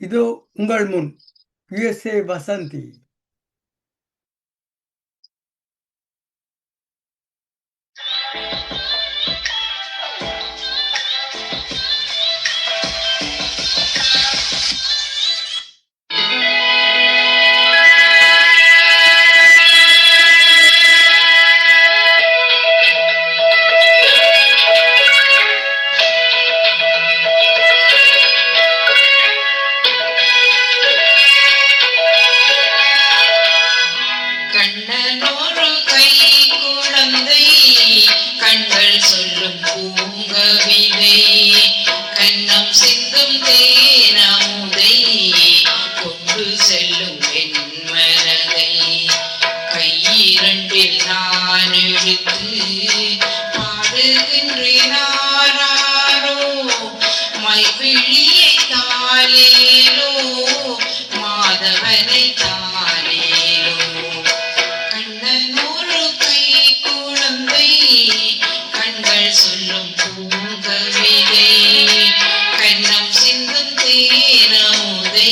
இதோ உங்கள் முன் USA வசந்தி. கண்ணனொரு கை குழந்தை கண்கள் சொல்லும் பூங்கவிதை கண்ணம் சிந்தும் தேனமுதை கொண்டு செல்லும் என் மனதை கையிரண்டில் நான் எடுத்து பாடுகின்றேன் ஆராரோ மைவிழியை தாலேலோ மாதவனை தாலேலோ கண்ணனொரு கை குழந்தை கண்கள் சொல்லும் பூங்கவிதை கண்ணம் சிந்தும் தேனமுதை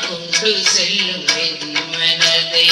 கொண்டு செல்லும் என் மனதை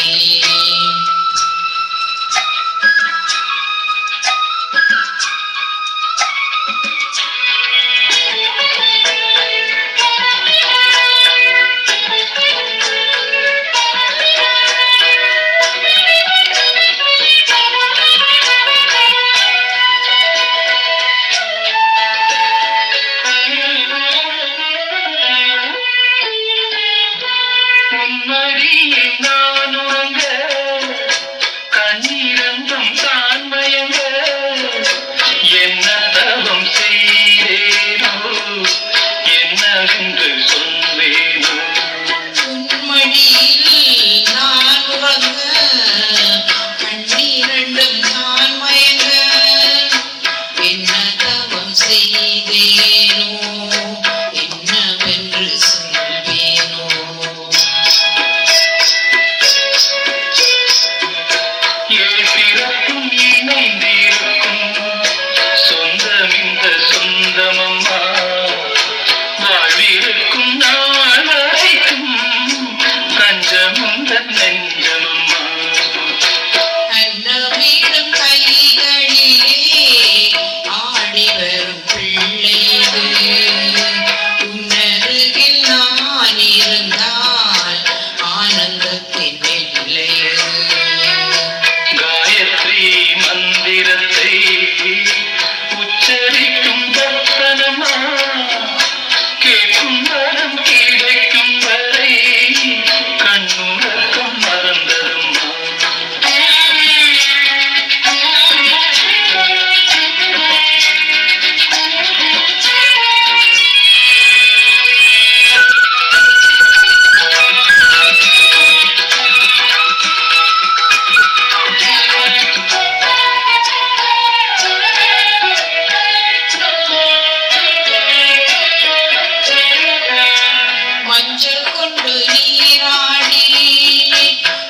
மஞ்சள் கொண்டு நீராடி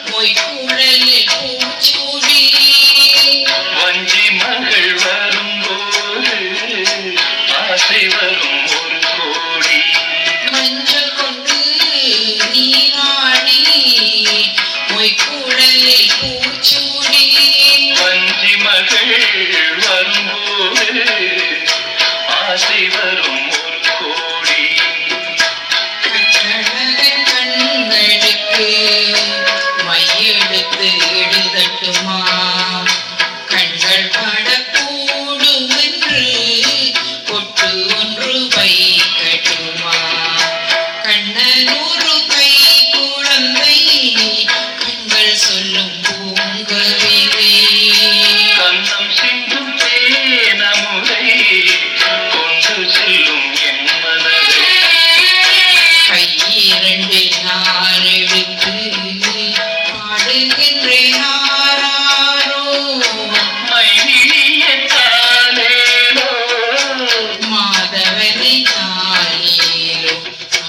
மொய்குழலில் பூச்சூடி வஞ்சி மகள் வரும்போது ஆசை வரும் ஒரு கோடி மஞ்சள் கொண்டு நீராடி மொய்குழலில் பூச்சூடி வஞ்சி மகள் வரும்போது ஆசை வரும் ஒரு கோடி கண்களுக்கு மையெடுத்து எழுதட்டுமா கண்கள் படக்கூடும் என்று பொட்டு ஒன்று வைக்கட்டுமா கண்ணனொரு கை குழந்தை கண்கள் சொல்லும் பூங்கவிதை கண்ணம் சிந்தும் தேனமுதை கொண்டு செல்லும் என் மனதை கையிரண்டில் நான் எடுத்து பாடுகின்றேன் ஆராரோ மைவிழியை தாலேலோ மாதவனை தாலேலோ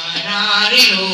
ஆராரிலோ